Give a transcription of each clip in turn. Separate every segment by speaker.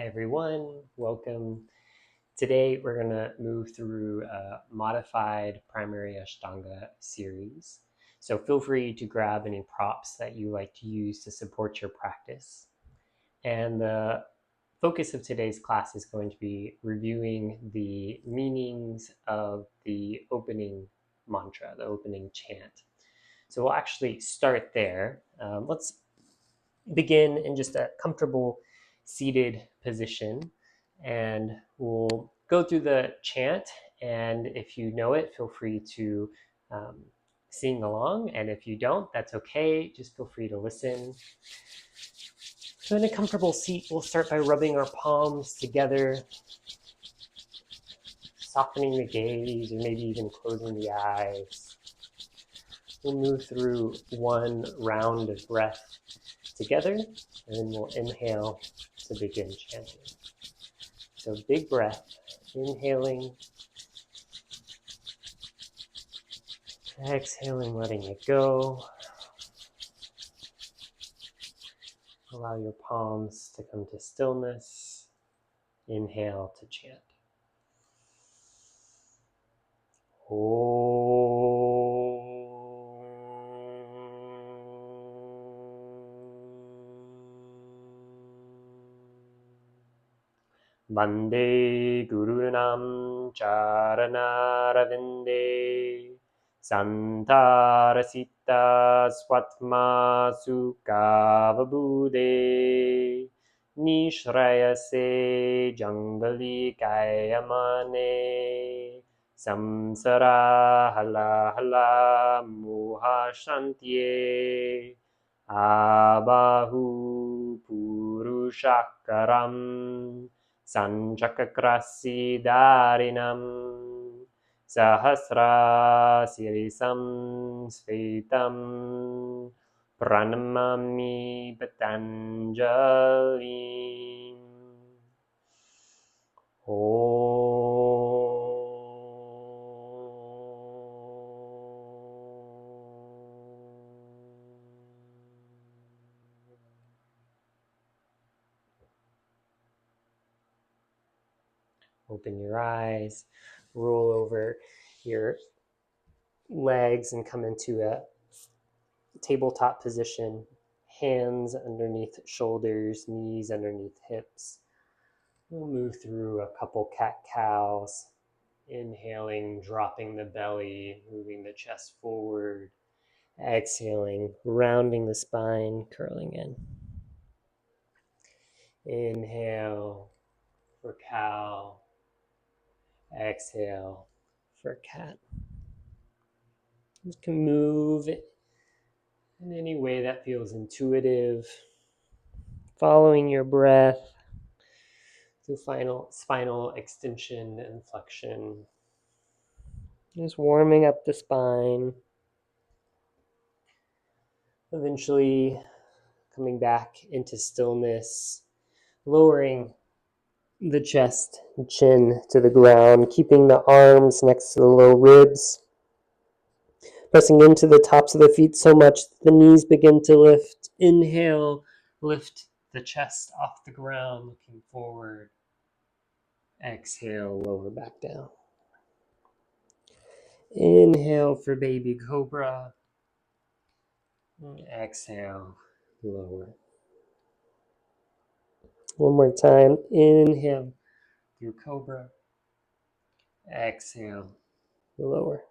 Speaker 1: Hi everyone, welcome. Today we're going to move through a modified primary Ashtanga series. So feel free to grab any props that you like to use to support your practice. And the focus of today's class is going to be reviewing the meanings of the opening mantra, the opening chant. So we'll actually start there. Let's begin in just a comfortable seated position, and we'll go through the chant. And if you know it, feel free to sing along, and if you don't, that's okay. Just feel free to listen. So in a comfortable seat, we'll start by rubbing our palms together, softening the gaze, or maybe even closing the eyes. We'll move through one round of breath together, and then we'll inhale to begin chanting. So big breath, inhaling, exhaling, letting it go. Allow your palms to come to stillness. Inhale to chant. Vande Gurunam Charanaravinde Santarasita Swatma Sukavabude Nishrayase Jangali Kayamane Samsara Hala Hala Muha Shantye Abahu Purushakaram Sanchakakrasi Darinam Sahasra Sirisam Svetam Pranamami Patanjali. Open your eyes, roll over your legs and come into a tabletop position. Hands underneath shoulders, knees underneath hips. We'll move through a couple cat-cows. Inhaling, dropping the belly, moving the chest forward. Exhaling, rounding the spine, curling in. Inhale for cow. Exhale for cat. You can move in any way that feels intuitive, following your breath through spinal extension and flexion. Just warming up the spine. Eventually coming back into stillness, lowering the chest and chin to the ground, keeping the arms next to the low ribs, pressing into the tops of the feet so much that the knees begin to lift. Inhale, lift the chest off the ground, looking forward. Exhale, lower back down. Inhale for baby cobra. Exhale, lower. One more time. Inhale through cobra. Exhale, lower.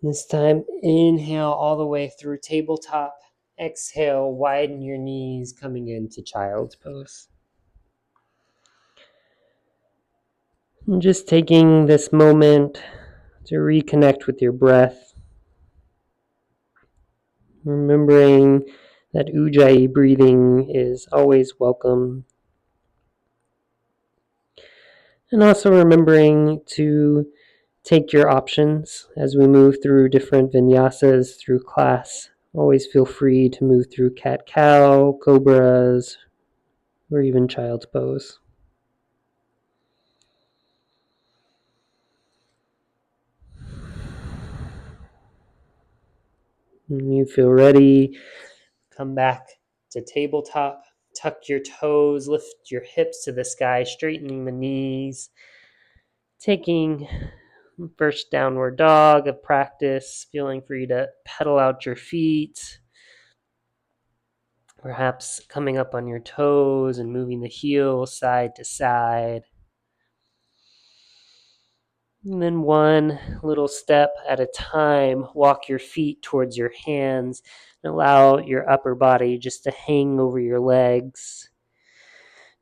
Speaker 1: This time, inhale all the way through tabletop. Exhale, widen your knees, coming into child's pose. And just taking this moment to reconnect with your breath. Remembering that Ujjayi breathing is always welcome. And also remembering to take your options as we move through different vinyasas through class. Always feel free to move through cat-cow, cobras, or even child's pose. When you feel ready, come back to tabletop. Tuck your toes, lift your hips to the sky, straightening the knees. Taking first downward dog of practice, feeling free to pedal out your feet. Perhaps coming up on your toes and moving the heels side to side. And then one little step at a time, walk your feet towards your hands and allow your upper body just to hang over your legs.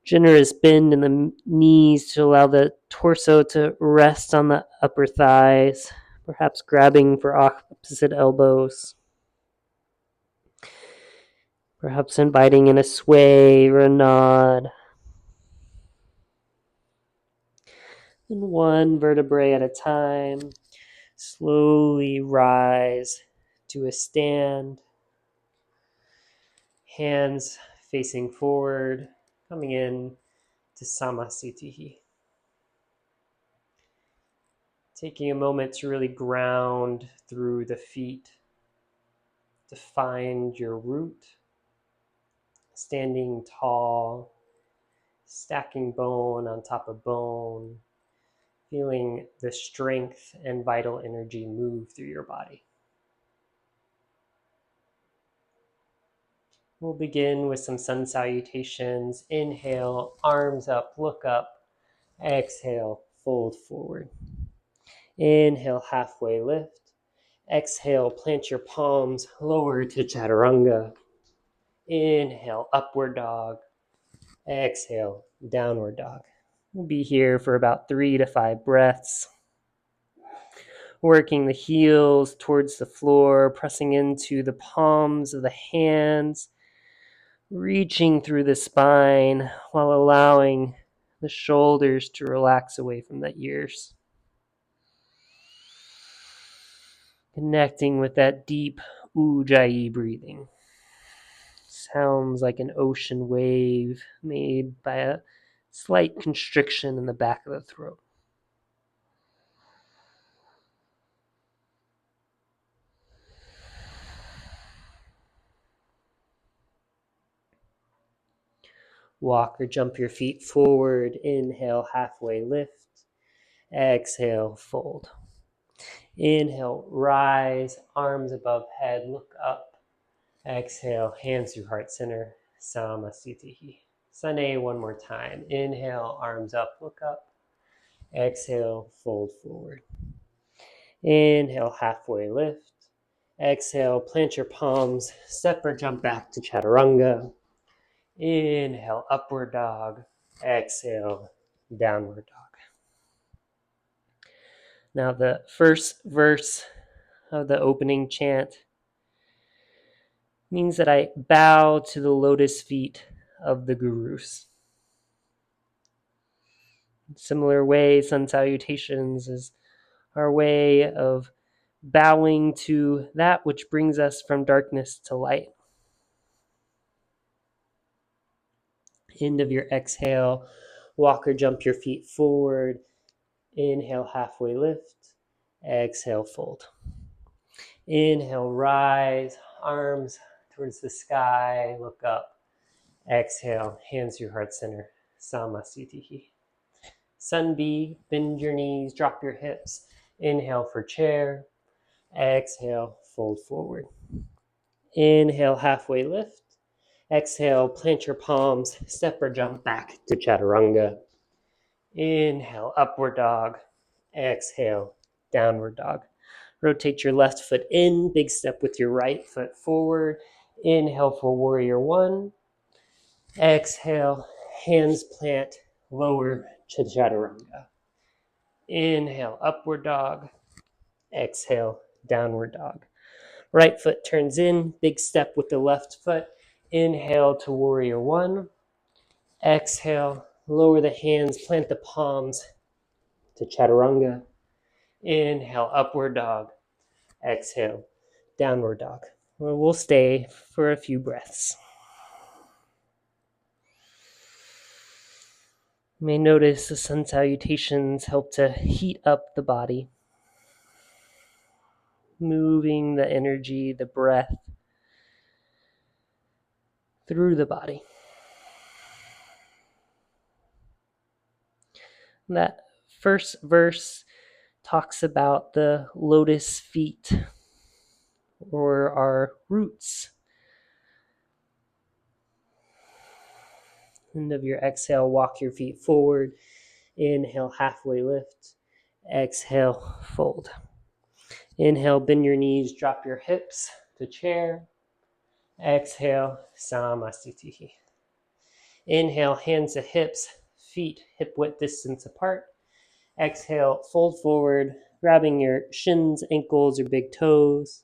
Speaker 1: Generous bend in the knees to allow the torso to rest on the upper thighs, perhaps grabbing for opposite elbows. Perhaps inviting in a sway or a nod. And one vertebrae at a time, slowly rise to a stand. Hands facing forward, coming in to Samasthiti. Taking a moment to really ground through the feet, to find your root, standing tall, stacking bone on top of bone, feeling the strength and vital energy move through your body. We'll begin with some sun salutations. Inhale, arms up, look up. Exhale, fold forward. Inhale, halfway lift. Exhale, plant your palms, lower to chaturanga. Inhale, upward dog. Exhale, downward dog. We'll be here for about 3 to 5 breaths. Working the heels towards the floor, pressing into the palms of the hands, reaching through the spine while allowing the shoulders to relax away from the ears. Connecting with that deep Ujjayi breathing. Sounds like an ocean wave made by a slight constriction in the back of the throat. Walk or jump your feet forward. Inhale, halfway lift. Exhale, fold. Inhale, rise, arms above head, look up. Exhale, hands through heart center, Samasthiti. Sunday, one more time. Inhale, arms up, look up. Exhale, fold forward. Inhale, halfway lift. Exhale, plant your palms, step or jump back to chaturanga. Inhale, upward dog. Exhale, downward dog. Now the first verse of the opening chant means that I bow to the lotus feet of the gurus. In similar way, sun salutations is our way of bowing to that which brings us from darkness to light. End of your exhale, walk or jump your feet forward. Inhale, halfway lift. Exhale, fold. Inhale, rise, arms towards the sky, look up. Exhale, hands through heart center, Samasthiti. Sun B, bend your knees, drop your hips. Inhale for chair. Exhale, fold forward. Inhale, halfway lift. Exhale, plant your palms, step or jump back to chaturanga. Inhale, upward dog. Exhale, downward dog. Rotate your left foot in, big step with your right foot forward. Inhale for warrior one. Exhale, hands plant, lower to chaturanga. Inhale, upward dog. Exhale, downward dog. Right foot turns in, big step with the left foot. Inhale to warrior one. Exhale, lower the hands, plant the palms to chaturanga. Inhale, upward dog. Exhale, downward dog. Well, we'll stay for a few breaths. You may notice the sun salutations help to heat up the body, moving the energy, the breath through the body. That first verse talks about the lotus feet, or our roots. End of your exhale, walk your feet forward. Inhale, halfway lift. Exhale, fold. Inhale, bend your knees, drop your hips to chair. Exhale, samasthiti. Inhale, hands to hips, feet hip width distance apart. Exhale, fold forward, grabbing your shins, ankles, or big toes.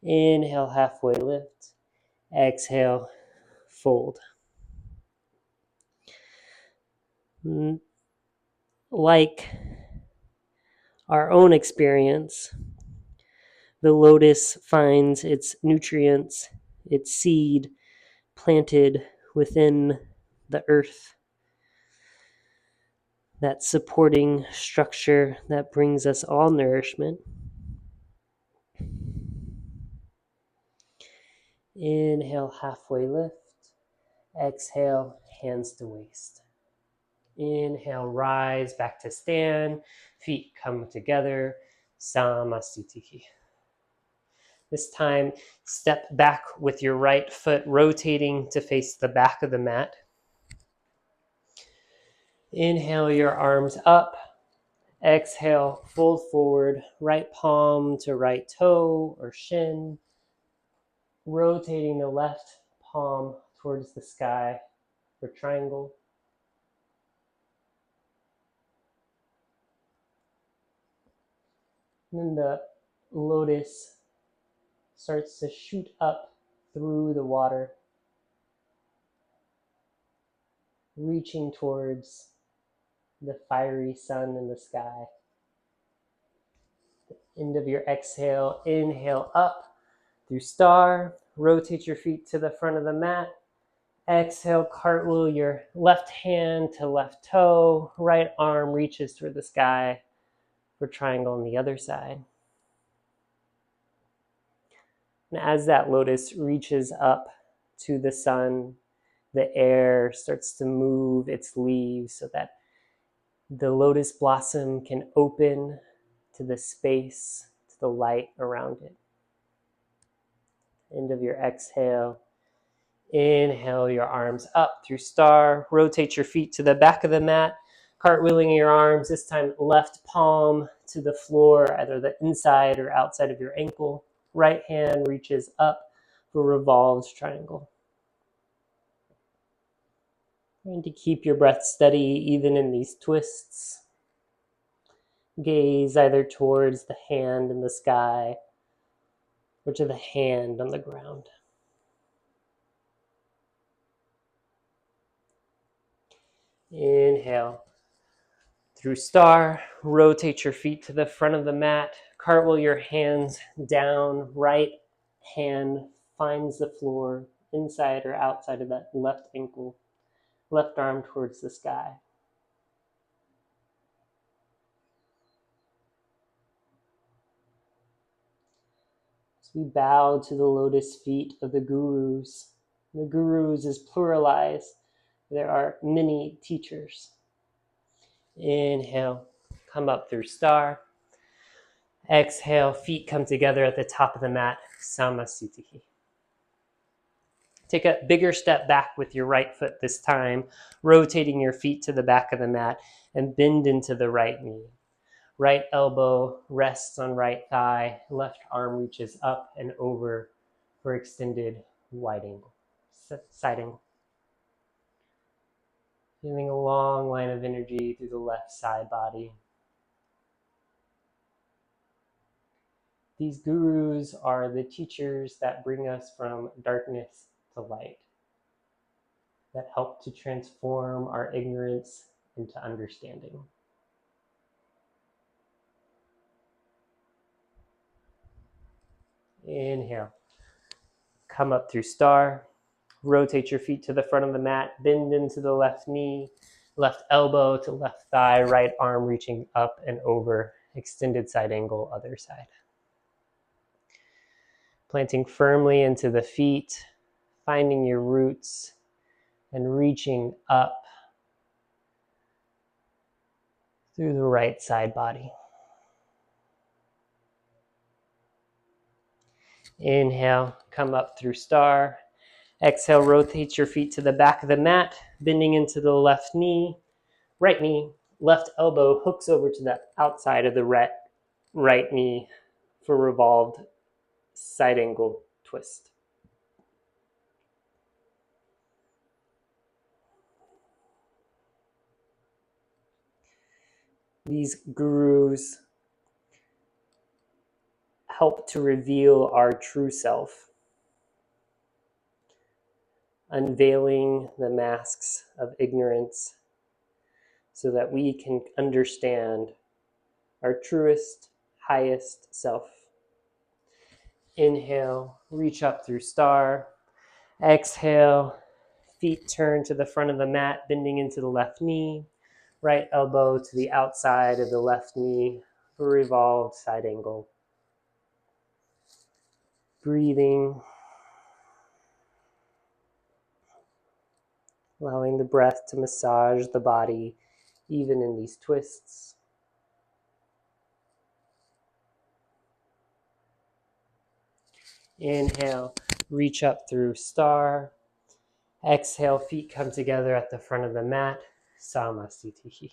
Speaker 1: Inhale, halfway lift. Exhale, fold. Like our own experience, the lotus finds its nutrients, its seed, planted within the earth. That supporting structure that brings us all nourishment. Inhale, halfway lift. Exhale, hands to waist. Inhale, rise back to stand. Feet come together. Samasthiti. This time, step back with your right foot rotating to face the back of the mat. Inhale your arms up. Exhale, fold forward, right palm to right toe or shin. Rotating the left palm towards the sky for triangle. And then the lotus starts to shoot up through the water, reaching towards the fiery sun in the sky. End of your exhale, inhale up through star. Rotate your feet to the front of the mat. Exhale, cartwheel your left hand to left toe. Right arm reaches toward the sky for triangle on the other side. And as that lotus reaches up to the sun, the air starts to move its leaves so that the lotus blossom can open to the space, to the light around it. End of your exhale. Inhale your arms up through star. Rotate your feet to the back of the mat. Cartwheeling your arms, this time left palm to the floor, either the inside or outside of your ankle. Right hand reaches up for revolved triangle. Trying to keep your breath steady even in these twists. Gaze either towards the hand in the sky or to the hand on the ground. Inhale. Through star, rotate your feet to the front of the mat. Cartwheel your hands down. Right hand finds the floor, inside or outside of that left ankle. Left arm towards the sky. So we bow to the lotus feet of the gurus. The gurus is pluralized. There are many teachers. Inhale, come up through star. Exhale, feet come together at the top of the mat, samasthiti. Take a bigger step back with your right foot this time, rotating your feet to the back of the mat and bend into the right knee. Right elbow rests on right thigh, left arm reaches up and over for extended wide angle, side angle. Feeling a long line of energy through the left side body. These gurus are the teachers that bring us from darkness to light, that help to transform our ignorance into understanding. Inhale. Come up through star. Rotate your feet to the front of the mat. Bend into the left knee. Left elbow to left thigh. Right arm reaching up and over. Extended side angle, other side. Planting firmly into the feet. Finding your roots and reaching up through the right side body. Inhale, come up through star. Exhale, rotate your feet to the back of the mat, bending into the left knee. Right knee, left elbow hooks over to the outside of the right knee for revolved side angle twist. These gurus help to reveal our true self, unveiling the masks of ignorance so that we can understand our truest, highest self. Inhale, reach up through star. Exhale, feet turn to the front of the mat, bending into the left knee. Right elbow to the outside of the left knee for revolved side angle. Breathing, allowing the breath to massage the body even in these twists. Inhale, reach up through star. Exhale, feet come together at the front of the mat, Samasthiti.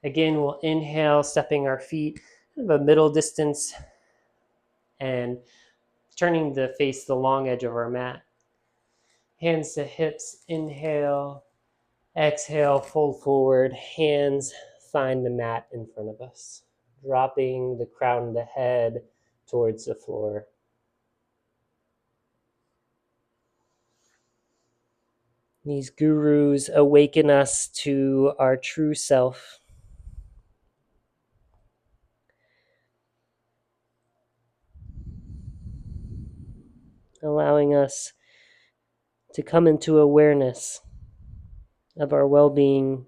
Speaker 1: Again, we'll inhale, stepping our feet kind of a middle distance and turning to face the long edge of our mat. Hands to hips, inhale. Exhale, fold forward. Hands find the mat in front of us, dropping the crown of the head towards the floor. These gurus awaken us to our true self, allowing us to come into awareness of our well-being,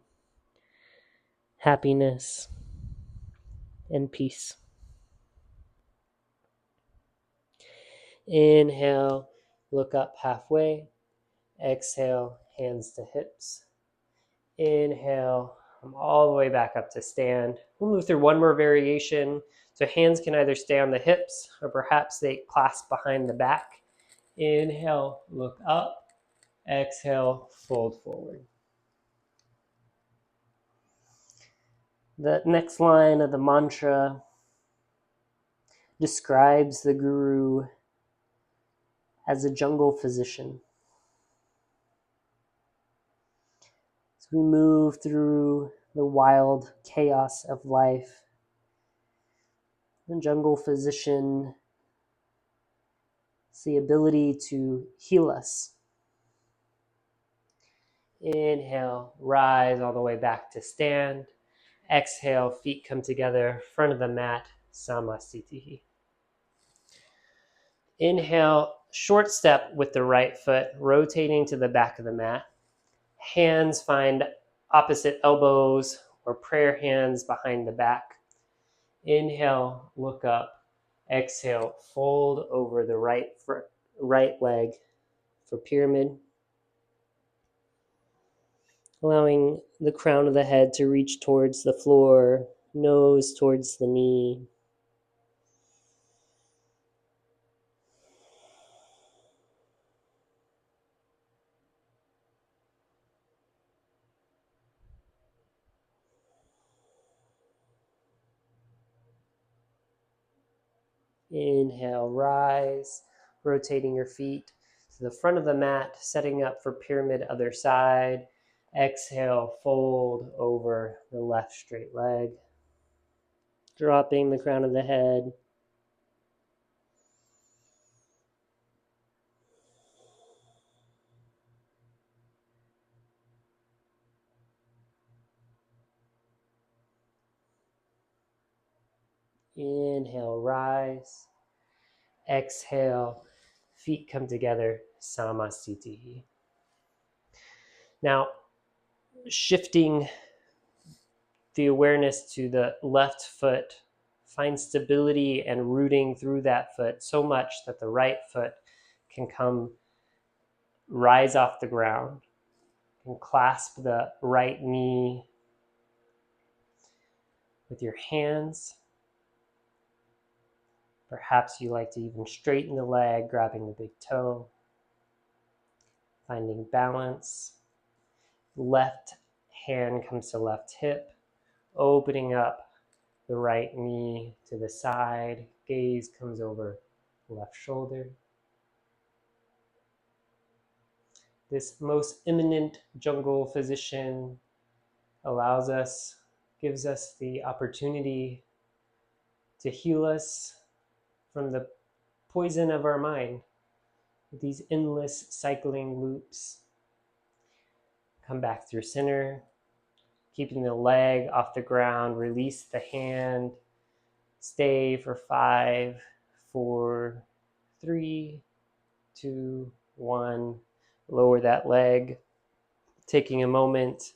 Speaker 1: happiness, and peace. Inhale, look up halfway. Exhale, hands to hips. Inhale, come all the way back up to stand. We'll move through one more variation. So hands can either stay on the hips or perhaps they clasp behind the back. Inhale, look up. Exhale, fold forward. The next line of the mantra describes the guru as a jungle physician. As we move through the wild chaos of life, the jungle physician has the ability to heal us. Inhale, rise all the way back to stand. Exhale, feet come together, front of the mat, Samasthiti. Inhale, short step with the right foot, rotating to the back of the mat. Hands find opposite elbows or prayer hands behind the back. Inhale, look up. Exhale, fold over the right leg for pyramid. Allowing the crown of the head to reach towards the floor, nose towards the knee. Inhale, rise, rotating your feet to the front of the mat, setting up for pyramid other side. Exhale, fold over the left straight leg, dropping the crown of the head. Inhale, rise. Exhale, feet come together, Samasthiti. Now, shifting the awareness to the left foot, find stability and rooting through that foot so much that the right foot can rise off the ground and clasp the right knee with your hands. Perhaps you like to even straighten the leg, grabbing the big toe, finding balance. Left hand comes to left hip, opening up the right knee to the side. Gaze comes over left shoulder. This most imminent jungle position gives us the opportunity to heal us from the poison of our mind. These endless cycling loops. Come back through center, keeping the leg off the ground, release the hand, stay for 5, 4, 3, 2, 1. Lower that leg, taking a moment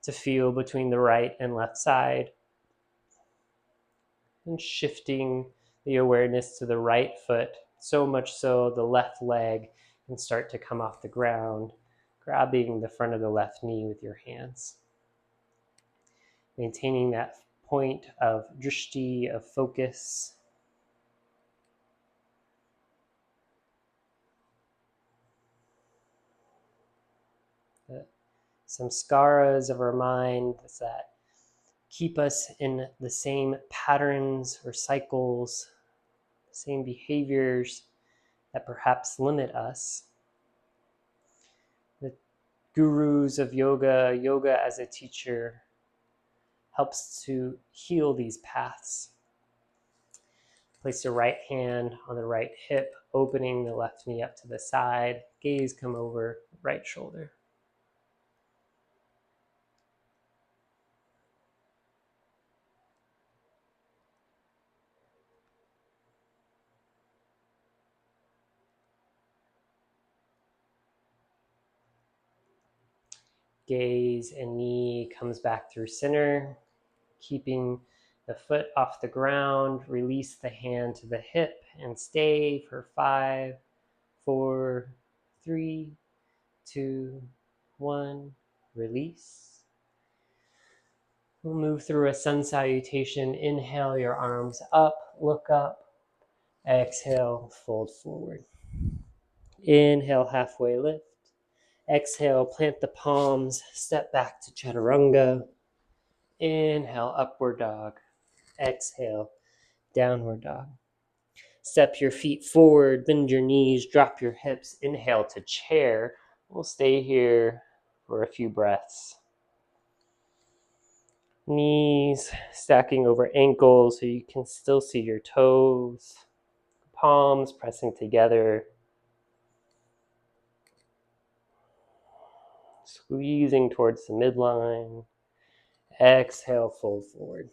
Speaker 1: to feel between the right and left side, and shifting the awareness to the right foot, so much so the left leg can start to come off the ground, grabbing the front of the left knee with your hands. Maintaining that point of drishti, of focus. The samskaras of our mind that keep us in the same patterns or cycles, same behaviors that perhaps limit us. The gurus of yoga, yoga as a teacher, helps to heal these paths. Place the right hand on the right hip, opening the left knee up to the side. Gaze come over right shoulder. Gaze and knee comes back through center, keeping the foot off the ground. Release the hand to the hip and stay for 5, 4, 3, 2, 1. Release. We'll move through a sun salutation. Inhale your arms up, look up. Exhale, fold forward. Inhale, halfway lift. Exhale, plant the palms, step back to chaturanga. Inhale, upward dog. Exhale, downward dog. Step your feet forward, bend your knees, drop your hips. Inhale to chair. We'll stay here for a few breaths. Knees stacking over ankles so you can still see your toes. Palms pressing together. Squeezing towards the midline. Exhale, fold forward.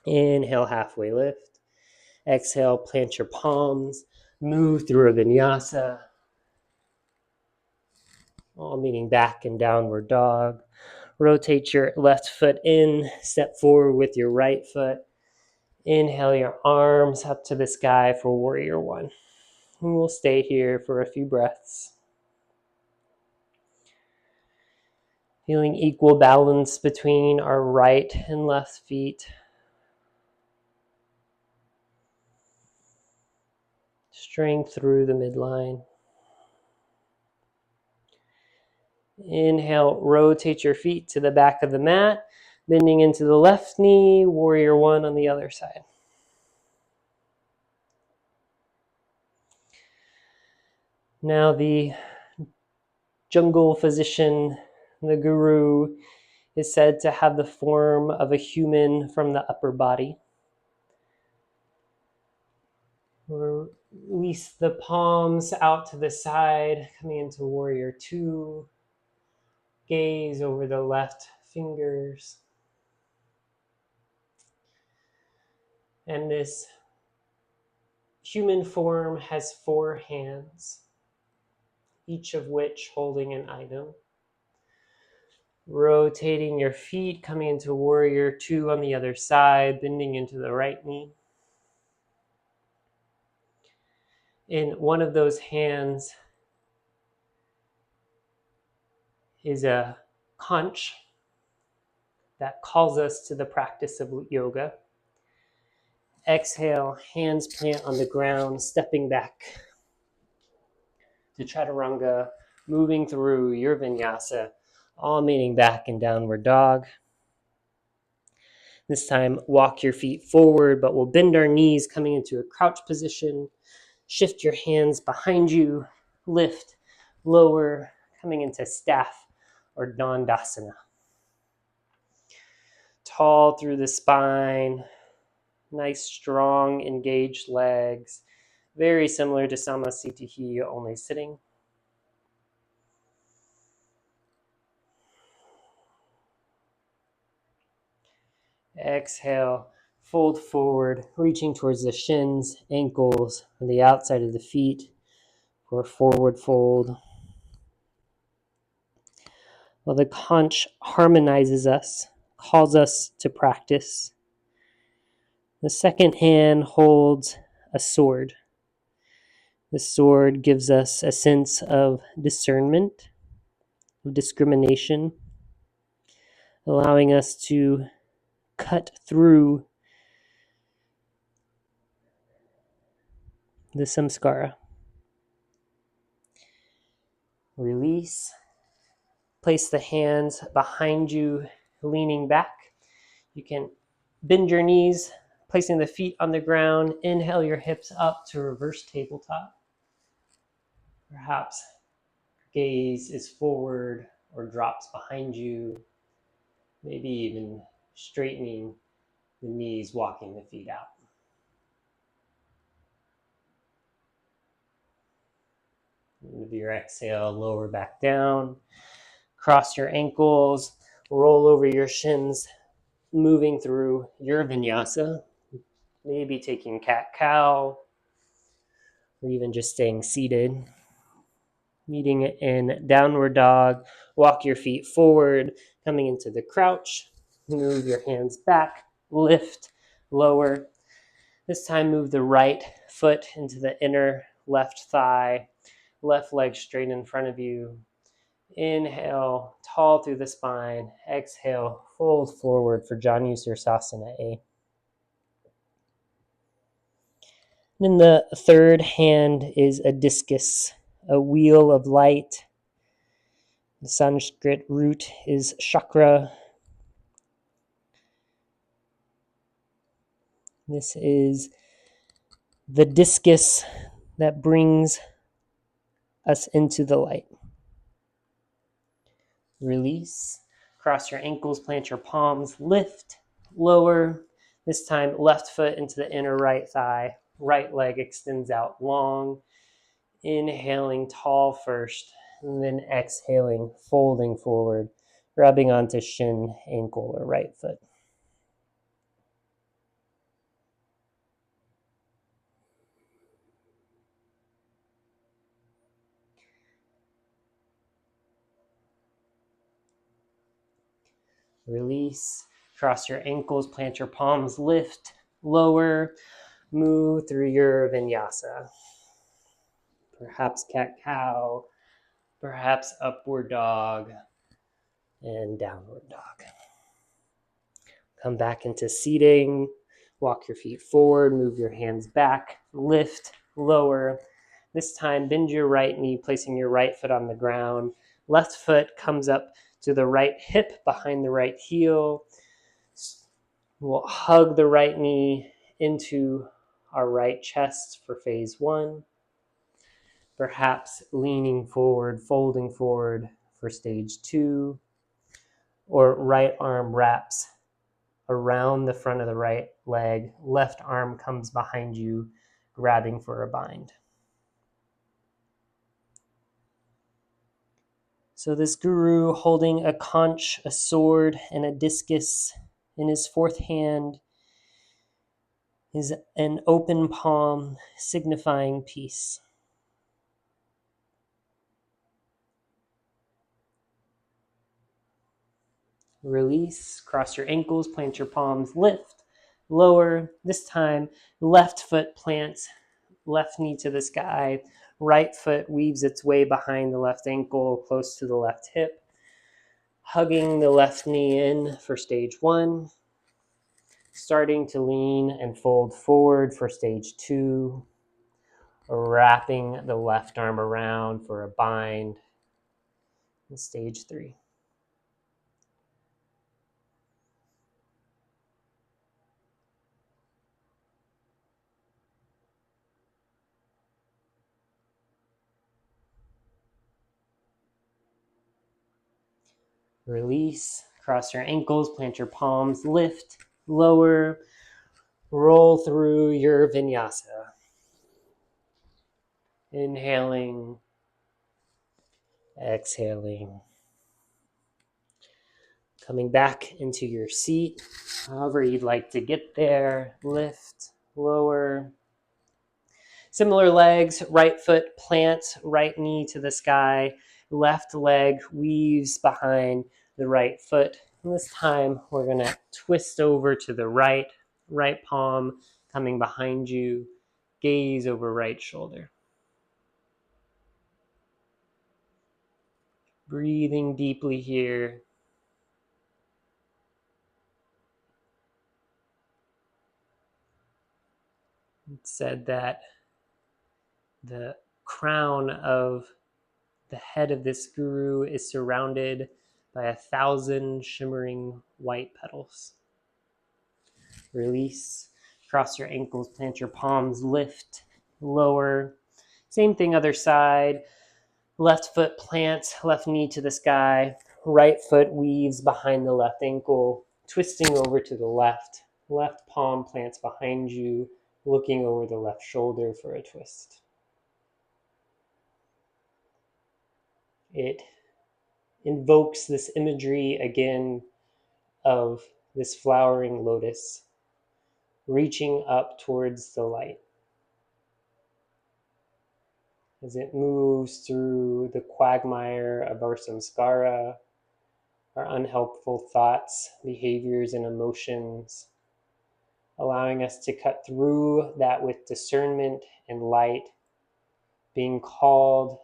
Speaker 1: Inhale, halfway lift. Exhale, plant your palms. Move through a vinyasa. All meaning back and downward dog. Rotate your left foot in. Step forward with your right foot. Inhale your arms up to the sky for warrior one. And we'll stay here for a few breaths. Feeling equal balance between our right and left feet. Strength through the midline. Inhale, rotate your feet to the back of the mat, bending into the left knee, warrior one on the other side. Now the jungle physician, the guru, is said to have the form of a human from the upper body. Release the palms out to the side, coming into warrior two. Gaze over the left fingers. And this human form has 4 hands, each of which holding an item. Rotating your feet, coming into warrior two on the other side, bending into the right knee. In one of those hands is a conch that calls us to the practice of yoga. Exhale, hands plant on the ground, stepping back to chaturanga, moving through your vinyasa, all meeting back in downward dog. This time, walk your feet forward, but we'll bend our knees coming into a crouch position. Shift your hands behind you, lift, lower, coming into staff or dandasana. Tall through the spine, nice, strong, engaged legs. Very similar to Samasthiti, only sitting. Exhale, fold forward, reaching towards the shins, ankles, and the outside of the feet for a forward fold. Well, the conch harmonizes us, calls us to practice. The second hand holds a sword. The sword gives us a sense of discernment, of discrimination, allowing us to cut through the samskara. Release. Place the hands behind you, leaning back. You can bend your knees, placing the feet on the ground. Inhale your hips up to reverse tabletop. Perhaps gaze is forward or drops behind you. Maybe even straightening the knees, walking the feet out. With your exhale, lower back down. Cross your ankles, roll over your shins, moving through your vinyasa. Maybe taking cat-cow, or even just staying seated. Meeting in downward dog, walk your feet forward, coming into the crouch. Move your hands back, lift, lower. This time move the right foot into the inner left thigh, left leg straight in front of you. Inhale, tall through the spine. Exhale, fold forward for Janusirsasana A. Then the third hand is a discus, a wheel of light. The Sanskrit root is chakra. This is the discus that brings us into the light. Release. Cross your ankles, plant your palms, lift, lower. This time, left foot into the inner right thigh. Right leg extends out long. Inhaling tall first, and then exhaling, folding forward, grabbing onto shin, ankle, or right foot. Release. Cross your ankles, plant your palms, lift, lower, move through your vinyasa. Perhaps cat-cow, perhaps upward dog, and downward dog. Come back into seating. Walk your feet forward, move your hands back, lift, lower. This time, bend your right knee, placing your right foot on the ground. Left foot comes up to the right hip behind the right heel. We'll hug the right knee into our right chest for phase one. Perhaps leaning forward, folding forward for stage two. Or right arm wraps around the front of the right leg. Left arm comes behind you, grabbing for a bind. So this guru holding a conch, a sword, and a discus in his fourth hand is an open palm signifying peace. Release, cross your ankles, plant your palms, lift, lower. This time, left foot plants, left knee to the sky. Right foot weaves its way behind the left ankle, close to the left hip. Hugging the left knee in for stage 1. Starting to lean and fold forward for stage 2. Wrapping the left arm around for a bind in stage 3. Release, cross your ankles, plant your palms, lift, lower, roll through your vinyasa. Inhaling, exhaling. Coming back into your seat, however you'd like to get there. Lift, lower. Similar legs, right foot plants, right knee to the sky, left leg weaves behind the right foot. And this time we're going to twist over to the right palm coming behind you, gaze over right shoulder. Breathing deeply here. It's said that the crown of the head of this guru is surrounded by 1,000 shimmering white petals. Release, cross your ankles, plant your palms, lift, lower. Same thing, other side. Left foot plants, left knee to the sky. Right foot weaves behind the left ankle, twisting over to the left. Left palm plants behind you, looking over the left shoulder for a twist. It invokes this imagery again of this flowering lotus reaching up towards the light. As it moves through the quagmire of our samskara, our unhelpful thoughts, behaviors, and emotions, allowing us to cut through that with discernment and light, being called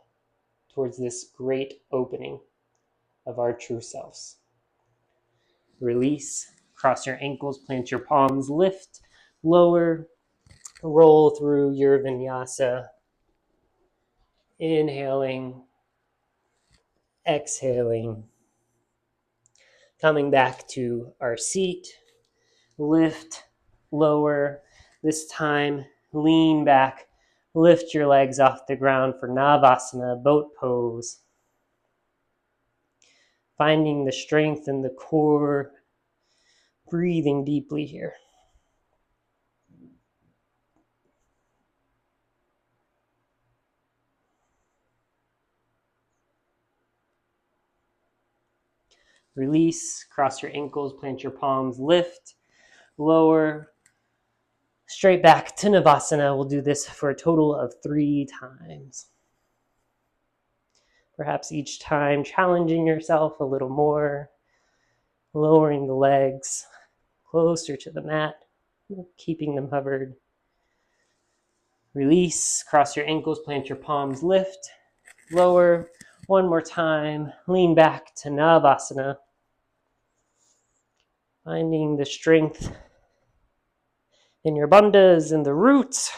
Speaker 1: towards this great opening of our true selves. Release, cross your ankles, plant your palms, lift, lower, roll through your vinyasa. Inhaling, exhaling, coming back to our seat, lift, lower. This time, lean back, lift your legs off the ground for Navasana, boat pose. Finding the strength in the core, breathing deeply here. Release, cross your ankles, plant your palms, lift, lower, straight back to Navasana. We'll do this for a total of 3 times. Perhaps each time challenging yourself a little more, lowering the legs closer to the mat, keeping them hovered. Release, cross your ankles, plant your palms, lift, lower. One more time, lean back to Navasana. Finding the strength in your bandhas and the roots.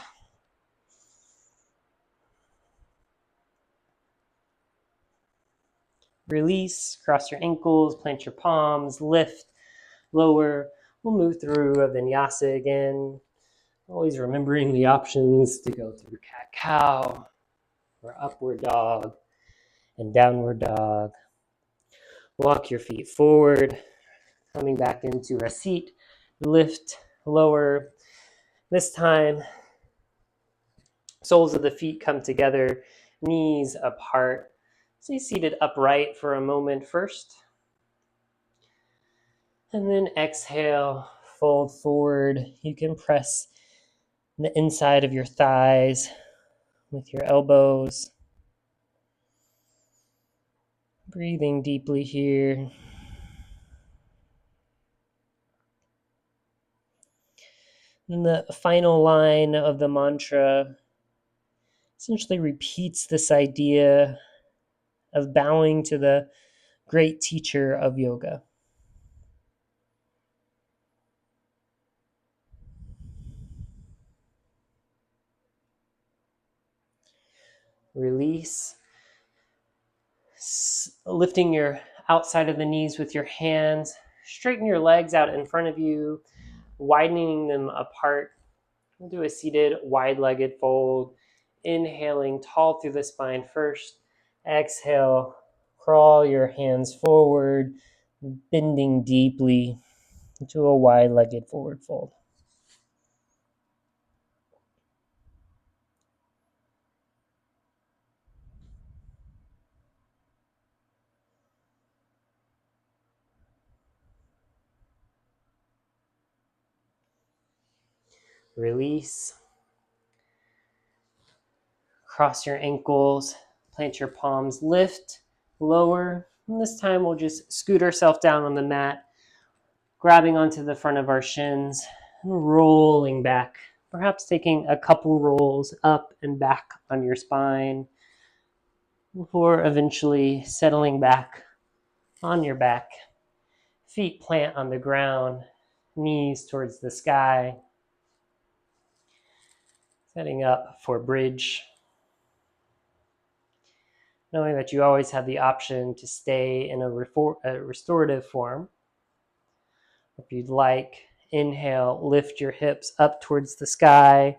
Speaker 1: Release, cross your ankles, plant your palms, lift, lower. We'll move through a vinyasa again. Always remembering the options to go through cat-cow or upward dog and downward dog. Walk your feet forward, coming back into a seat, lift, lower. This time, soles of the feet come together, knees apart. Stay seated upright for a moment first. And then exhale, fold forward. You can press the inside of your thighs with your elbows. Breathing deeply here. And the final line of the mantra essentially repeats this idea of bowing to the great teacher of yoga. Release. Lifting your outside of the knees with your hands. Straighten your legs out in front of you, widening them apart. We'll do a seated wide-legged fold. Inhaling tall through the spine first. Exhale, crawl your hands forward, bending deeply into a wide-legged forward fold. Release. Cross your ankles, plant your palms, lift, lower. And this time we'll just scoot ourselves down on the mat, grabbing onto the front of our shins and rolling back. Perhaps taking a couple rolls up and back on your spine before eventually settling back on your back. Feet plant on the ground, knees towards the sky. Setting up for bridge. Knowing that you always have the option to stay in a restorative form. If you'd like, inhale, lift your hips up towards the sky,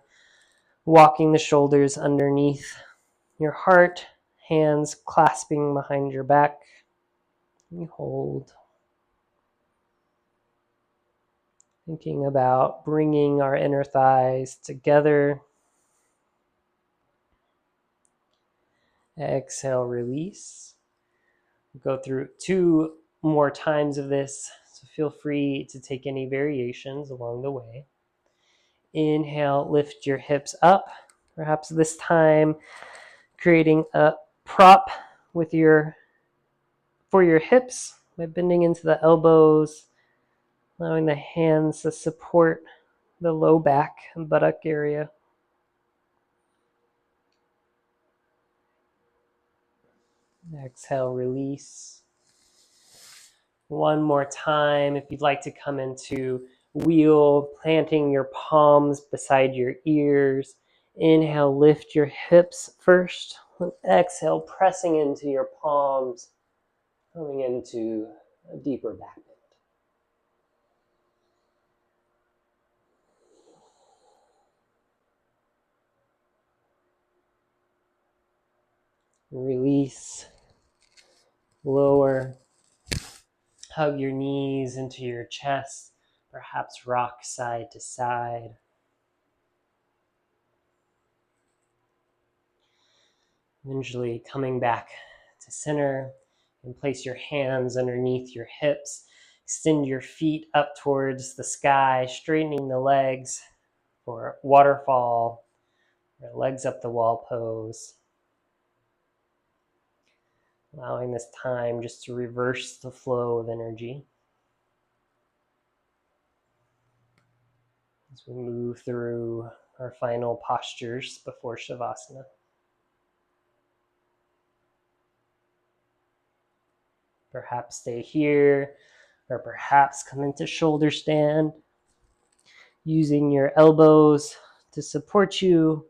Speaker 1: walking the shoulders underneath your heart, hands clasping behind your back. You hold. Thinking about bringing our inner thighs together. Exhale, release. We'll go through 2 more times of this, so feel free to take any variations along the way. Inhale, lift your hips up. Perhaps this time creating a prop with for your hips by bending into the elbows, allowing the hands to support the low back and buttock area. Exhale, release. One more time, if you'd like to come into wheel, planting your palms beside your ears. Inhale, lift your hips first. Exhale, pressing into your palms, coming into a deeper back bend. Release, lower, hug your knees into your chest, perhaps rock side to side. Eventually coming back to center, and place your hands underneath your hips. Extend your feet up towards the sky, straightening the legs for waterfall, or legs up the wall pose. Allowing this time just to reverse the flow of energy as we move through our final postures before Shavasana. Perhaps stay here, or perhaps come into shoulder stand, using your elbows to support you,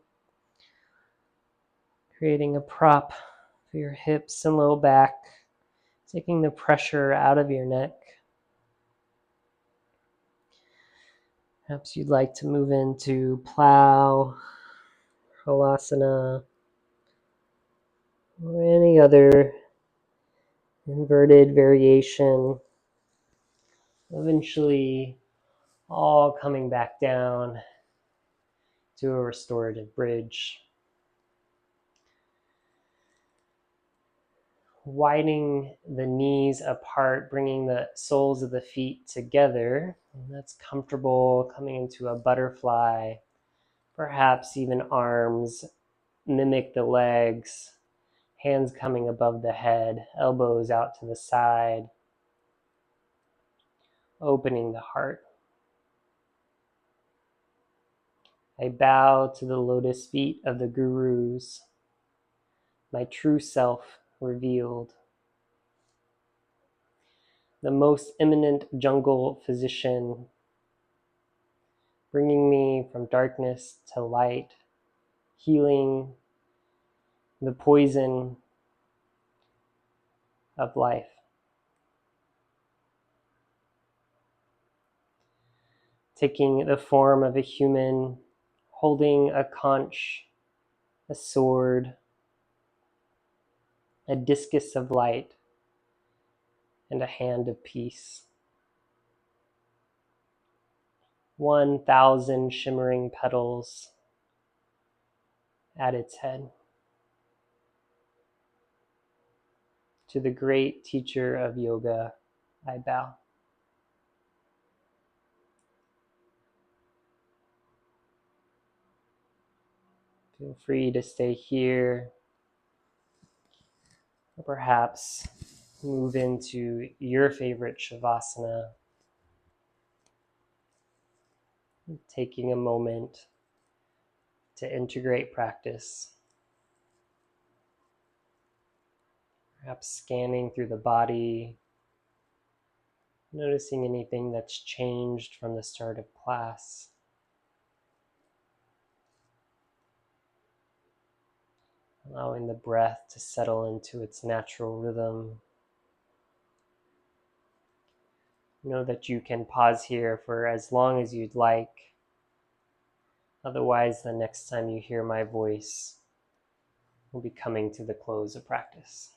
Speaker 1: creating a prop for your hips and low back, taking the pressure out of your neck. Perhaps you'd like to move into plow, halasana, or any other inverted variation. Eventually, all coming back down to a restorative bridge. Widening the knees apart, bringing the soles of the feet together. And that's comfortable, coming into a butterfly. Perhaps even arms mimic the legs, hands coming above the head, elbows out to the side, opening the heart. I bow to the lotus feet of the gurus, my true self revealed. the most eminent jungle physician, bringing me from darkness to light, healing the poison of life. Taking the form of a human, holding a conch, a sword, a discus of light, and a hand of peace. 1,000 shimmering petals at its head. To the great teacher of yoga, I bow. Feel free to stay here, or perhaps move into your favorite shavasana, taking a moment to integrate practice, perhaps scanning through the body, noticing anything that's changed from the start of class. Allowing the breath to settle into its natural rhythm. Know that you can pause here for as long as you'd like. Otherwise, the next time you hear my voice, we'll be coming to the close of practice.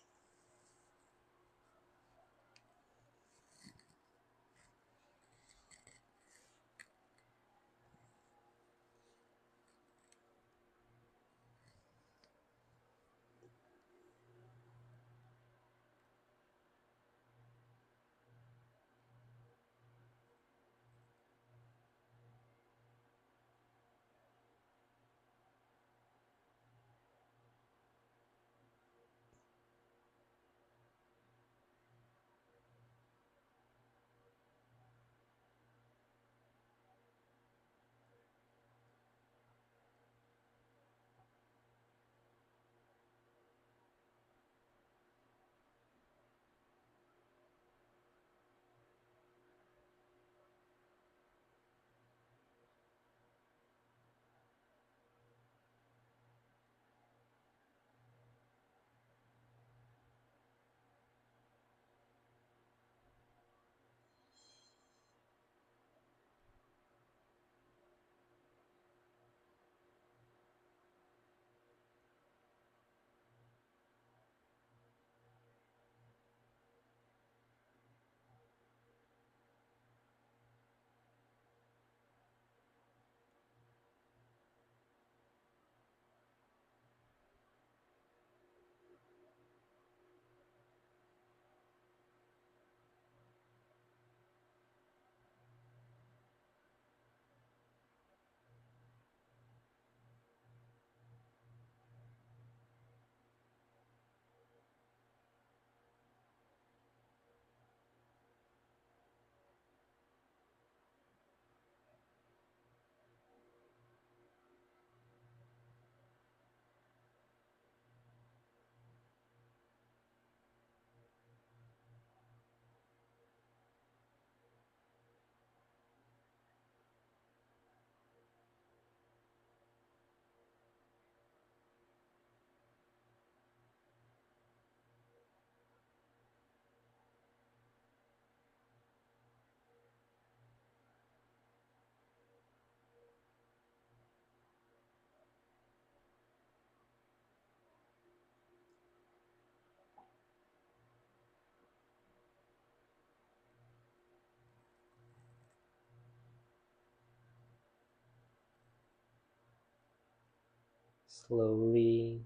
Speaker 1: Slowly,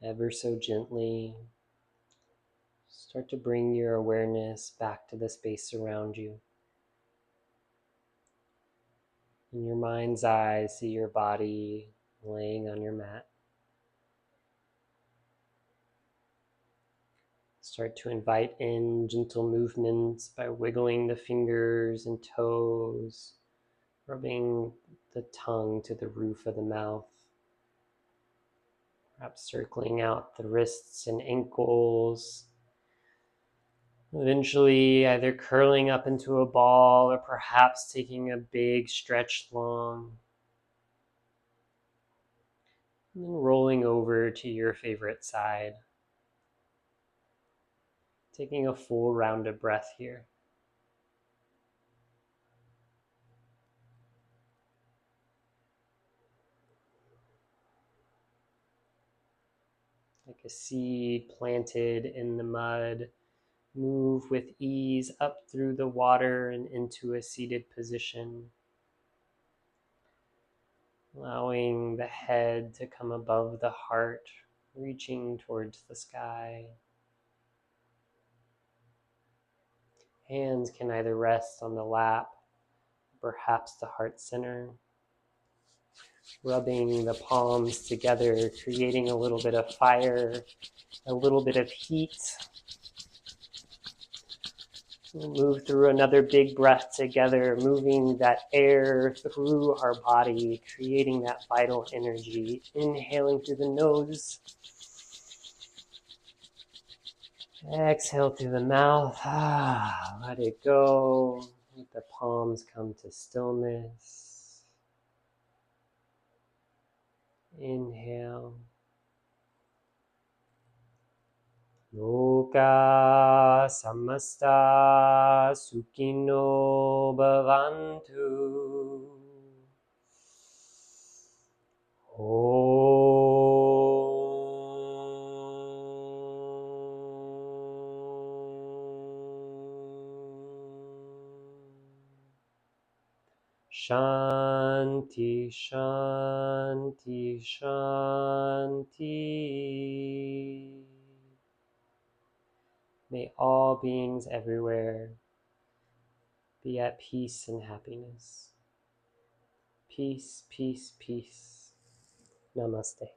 Speaker 1: ever so gently, start to bring your awareness back to the space around you. In your mind's eye, see your body laying on your mat. Start to invite in gentle movements by wiggling the fingers and toes, rubbing the tongue to the roof of the mouth, perhaps circling out the wrists and ankles, Eventually, either curling up into a ball or perhaps taking a big stretch long, and then rolling over to your favorite side. Taking a full round of breath here. Like a seed planted in the mud. Move with ease up through the water and into a seated position. Allowing the head to come above the heart, reaching towards the sky. Hands can either rest on the lap, perhaps the heart center. Rubbing the palms together, creating a little bit of fire, a little bit of heat. We'll move through another big breath together, moving that air through our body, creating that vital energy. Inhaling through the nose. Exhale through the mouth. Let it go. Let the palms come to stillness. Inhale. Loka samasta sukhino bhavantu. Shanti, Shanti, Shanti. May all beings everywhere be at peace and happiness. Peace, peace, peace. Namaste.